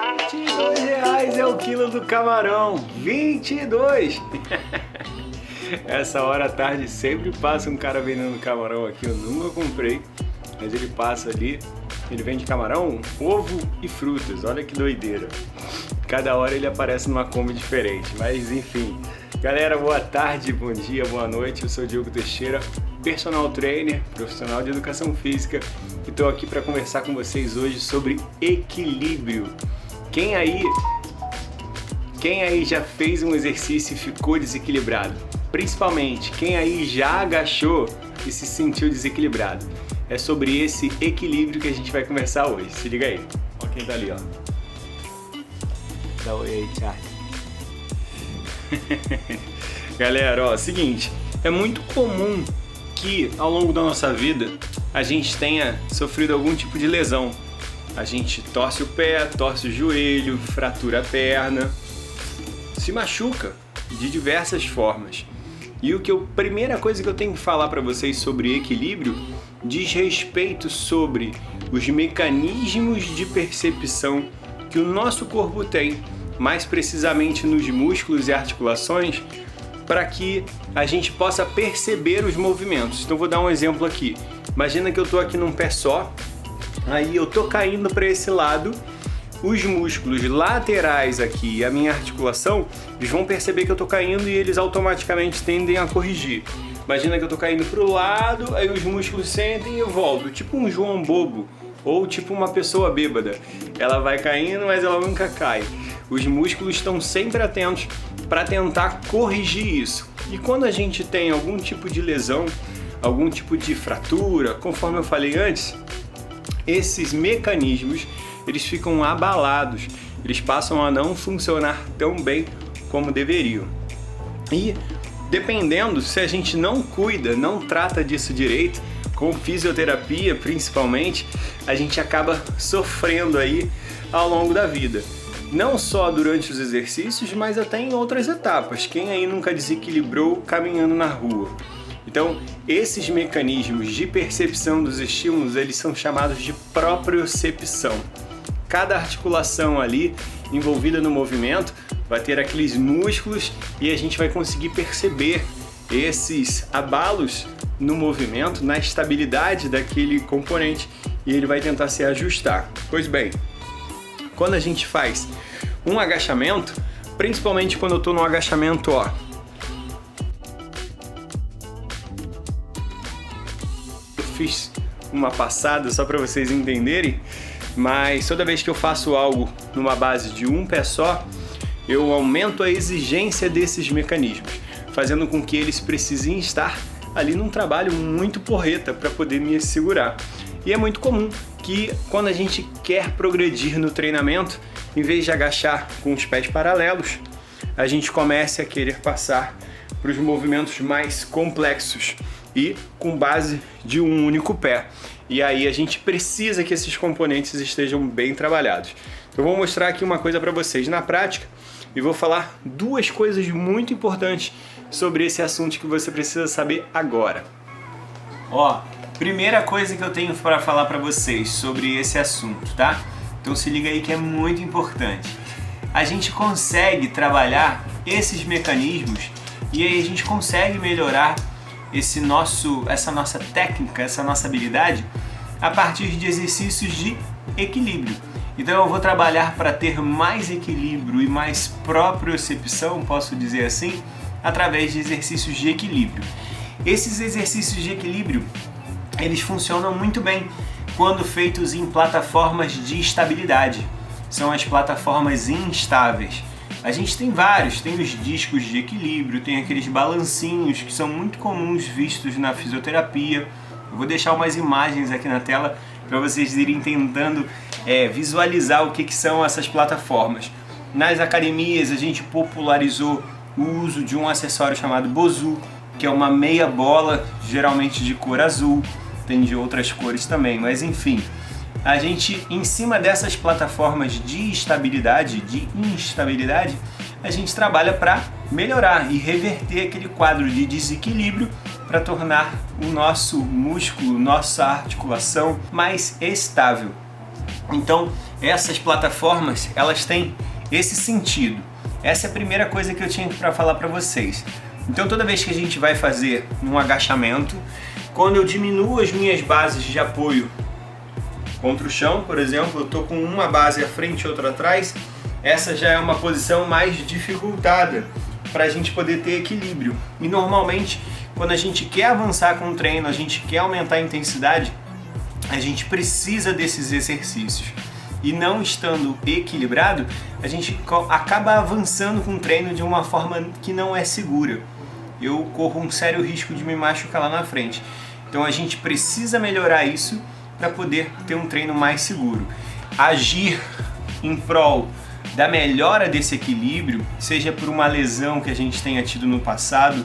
R$ 22 é o quilo do camarão, 22! Essa hora à tarde sempre passa um cara vendendo camarão aqui, eu nunca comprei, mas ele passa ali, ele vende camarão, ovo e frutas, olha que doideira. Cada hora ele aparece numa Kombi diferente, mas enfim. Galera, boa tarde, bom dia, boa noite, eu sou o Diogo Teixeira, personal trainer, profissional de educação física, e estou aqui para conversar com vocês hoje sobre equilíbrio. Quem aí já fez um exercício e ficou desequilibrado? Principalmente, quem aí já agachou e se sentiu desequilibrado? É sobre esse equilíbrio que a gente vai conversar hoje. Se liga aí. Ó quem tá ali, ó. Dá oi aí, Charlie. Galera, ó, seguinte. É muito comum que ao longo da nossa vida a gente tenha sofrido algum tipo de lesão. A gente torce o pé, torce o joelho, fratura a perna, se machuca de diversas formas. E primeira coisa que eu tenho que falar para vocês sobre equilíbrio diz respeito sobre os mecanismos de percepção que o nosso corpo tem, mais precisamente nos músculos e articulações, para que a gente possa perceber os movimentos. Então vou dar um exemplo aqui. Imagina que eu estou aqui num pé só, aí eu tô caindo para esse lado, os músculos laterais aqui e a minha articulação, eles vão perceber que eu tô caindo e eles automaticamente tendem a corrigir. Imagina que eu tô caindo pro lado, aí os músculos sentem e eu volto, tipo um João bobo, ou tipo uma pessoa bêbada. Ela vai caindo, mas ela nunca cai. Os músculos estão sempre atentos para tentar corrigir isso. E quando a gente tem algum tipo de lesão, algum tipo de fratura, conforme eu falei antes, esses mecanismos eles ficam abalados, eles passam a não funcionar tão bem como deveriam. E dependendo, se a gente não cuida, não trata disso direito, com fisioterapia principalmente, a gente acaba sofrendo aí ao longo da vida. Não só durante os exercícios, mas até em outras etapas. Quem aí nunca desequilibrou caminhando na rua? Então, esses mecanismos de percepção dos estímulos, eles são chamados de propriocepção. Cada articulação ali envolvida no movimento vai ter aqueles músculos e a gente vai conseguir perceber esses abalos no movimento, na estabilidade daquele componente, e ele vai tentar se ajustar. Pois bem, quando a gente faz um agachamento, principalmente quando eu estou no agachamento, ó, eu fiz uma passada só para vocês entenderem, mas toda vez que eu faço algo numa base de um pé só, eu aumento a exigência desses mecanismos, fazendo com que eles precisem estar ali num trabalho muito porreta para poder me segurar. E é muito comum que quando a gente quer progredir no treinamento, em vez de agachar com os pés paralelos, a gente comece a querer passar para os movimentos mais complexos e com base de um único pé. E aí a gente precisa que esses componentes estejam bem trabalhados. Eu vou mostrar aqui uma coisa para vocês na prática e vou falar duas coisas muito importantes sobre esse assunto que você precisa saber agora. Ó, primeira coisa que eu tenho para falar para vocês sobre esse assunto, tá? Então se liga aí que é muito importante. A gente consegue trabalhar esses mecanismos e aí a gente consegue melhorar essa nossa técnica, essa nossa habilidade a partir de exercícios de equilíbrio. Então eu vou trabalhar para ter mais equilíbrio e mais propriocepção, posso dizer assim, através de exercícios de equilíbrio. Esses exercícios de equilíbrio, eles funcionam muito bem quando feitos em plataformas de estabilidade. São as plataformas instáveis. A gente tem vários, tem os discos de equilíbrio, tem aqueles balancinhos que são muito comuns vistos na fisioterapia. Eu vou deixar umas imagens aqui na tela para vocês irem tentando visualizar o que são essas plataformas. Nas academias a gente popularizou o uso de um acessório chamado Bosu, que é uma meia bola, geralmente de cor azul, tem de outras cores também, mas enfim. A gente, em cima dessas plataformas de estabilidade, de instabilidade, a gente trabalha para melhorar e reverter aquele quadro de desequilíbrio para tornar o nosso músculo, nossa articulação mais estável. Então, essas plataformas, elas têm esse sentido. Essa é a primeira coisa que eu tinha para falar para vocês. Então, toda vez que a gente vai fazer um agachamento, quando eu diminuo as minhas bases de apoio contra o chão, por exemplo, eu estou com uma base à frente e outra atrás, essa já é uma posição mais dificultada para a gente poder ter equilíbrio. E normalmente, quando a gente quer avançar com o treino, a gente quer aumentar a intensidade, a gente precisa desses exercícios. E não estando equilibrado, a gente acaba avançando com o treino de uma forma que não é segura. Eu corro um sério risco de me machucar lá na frente. Então a gente precisa melhorar isso para poder ter um treino mais seguro. Agir em prol da melhora desse equilíbrio, seja por uma lesão que a gente tenha tido no passado,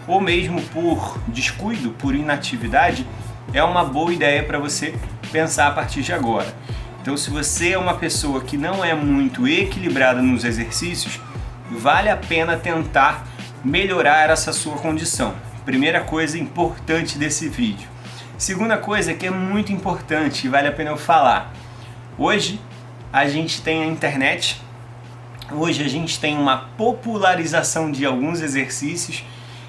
ou mesmo por descuido, por inatividade, é uma boa ideia para você pensar a partir de agora. Então, se você é uma pessoa que não é muito equilibrada nos exercícios, vale a pena tentar melhorar essa sua condição. Primeira coisa importante desse vídeo. Segunda coisa que é muito importante e vale a pena eu falar. Hoje a gente tem a internet, hoje a gente tem uma popularização de alguns exercícios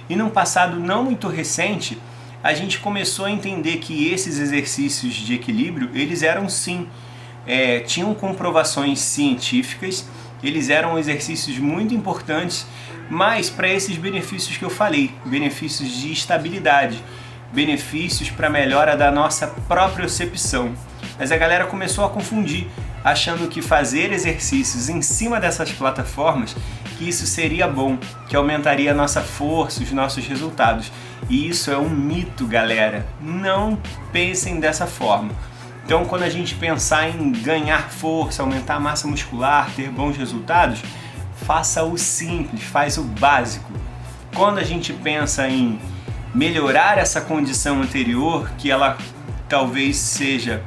e num passado não muito recente, a gente começou a entender que esses exercícios de equilíbrio, eles eram sim, tinham comprovações científicas, eles eram exercícios muito importantes, mas para esses benefícios que eu falei, benefícios de estabilidade, benefícios para melhora da nossa propriocepção. Mas a galera começou a confundir, achando que fazer exercícios em cima dessas plataformas, que isso seria bom, que aumentaria a nossa força, os nossos resultados. E isso é um mito, galera. Não pensem dessa forma. Então, quando a gente pensar em ganhar força, aumentar a massa muscular, ter bons resultados, faça o simples, faz o básico. Quando a gente pensa em melhorar essa condição anterior, que ela talvez seja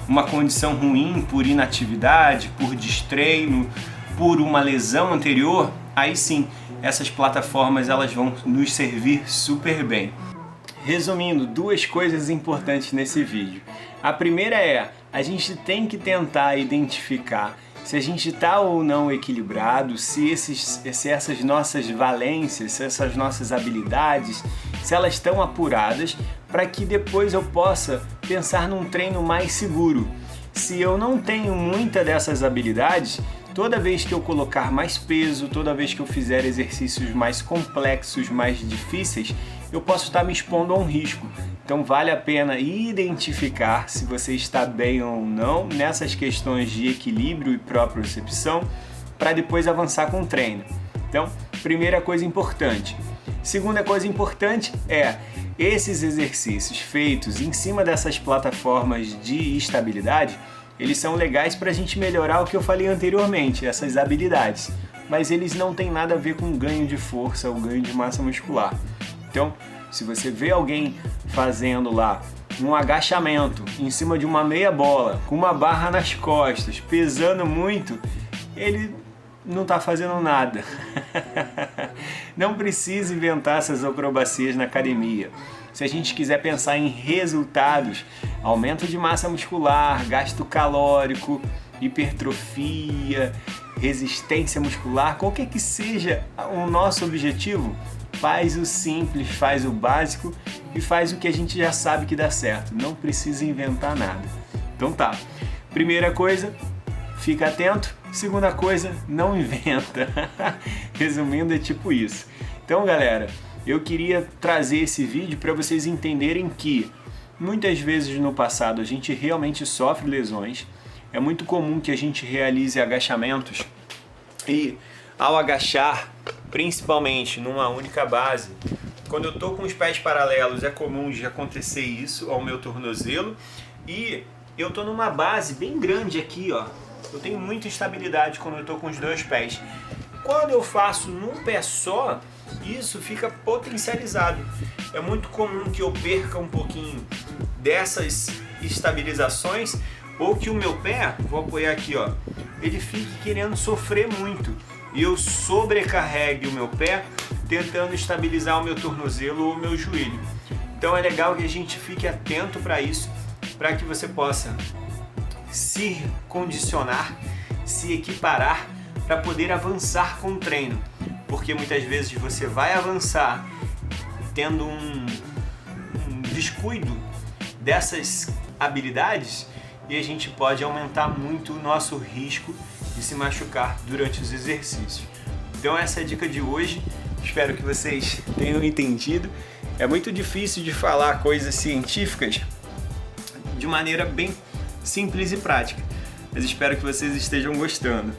uma condição ruim por inatividade, por destreino, por uma lesão anterior, aí sim, essas plataformas elas vão nos servir super bem. Resumindo, duas coisas importantes nesse vídeo. A primeira é, a gente tem que tentar identificar se a gente está ou não equilibrado, se essas nossas valências, se essas nossas habilidades, se elas estão apuradas, para que depois eu possa pensar num treino mais seguro. Se eu não tenho muita dessas habilidades, toda vez que eu colocar mais peso, toda vez que eu fizer exercícios mais complexos, mais difíceis, eu posso estar me expondo a um risco. Então vale a pena identificar se você está bem ou não nessas questões de equilíbrio e propriocepção para depois avançar com o treino. Então, primeira coisa importante. Segunda coisa importante é esses exercícios feitos em cima dessas plataformas de estabilidade, eles são legais para a gente melhorar o que eu falei anteriormente, essas habilidades, mas eles não têm nada a ver com ganho de força ou ganho de massa muscular. Então, se você vê alguém fazendo lá um agachamento em cima de uma meia bola, com uma barra nas costas, pesando muito, ele não está fazendo nada. Não precisa inventar essas acrobacias na academia. Se a gente quiser pensar em resultados, aumento de massa muscular, gasto calórico, hipertrofia, resistência muscular, qualquer que seja o nosso objetivo, faz o simples, faz o básico e faz o que a gente já sabe que dá certo. Não precisa inventar nada. Então tá. Primeira coisa, fica atento. Segunda coisa, não inventa. Resumindo, é tipo isso. Então, galera, eu queria trazer esse vídeo para vocês entenderem que muitas vezes no passado a gente realmente sofre lesões. É muito comum que a gente realize agachamentos e ao agachar, principalmente numa única base, quando eu estou com os pés paralelos é comum de acontecer isso ao meu tornozelo e eu estou numa base bem grande aqui, ó. Eu tenho muita estabilidade quando eu estou com os dois pés. Quando eu faço num pé só, isso fica potencializado. É muito comum que eu perca um pouquinho dessas estabilizações ou que o meu pé, vou apoiar aqui, ó, ele fique querendo sofrer muito e eu sobrecarregue o meu pé tentando estabilizar o meu tornozelo ou o meu joelho. Então é legal que a gente fique atento para isso, para que você possa se condicionar, se equiparar para poder avançar com o treino. Porque muitas vezes você vai avançar tendo um descuido dessas habilidades e a gente pode aumentar muito o nosso risco de se machucar durante os exercícios. Então essa é a dica de hoje, espero que vocês tenham entendido. É muito difícil de falar coisas científicas de maneira bem simples e prática, mas espero que vocês estejam gostando.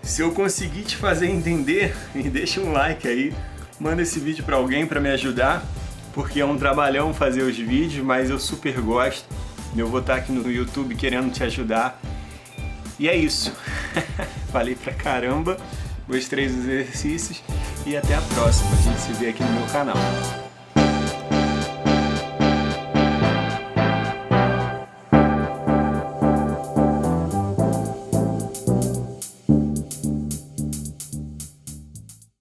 Se eu conseguir te fazer entender, me deixa um like aí, manda esse vídeo para alguém para me ajudar, porque é um trabalhão fazer os vídeos, mas eu super gosto. Eu vou estar aqui no YouTube querendo te ajudar. E é isso. Falei pra caramba, gostei dos exercícios e até a próxima. A gente se vê aqui no meu canal.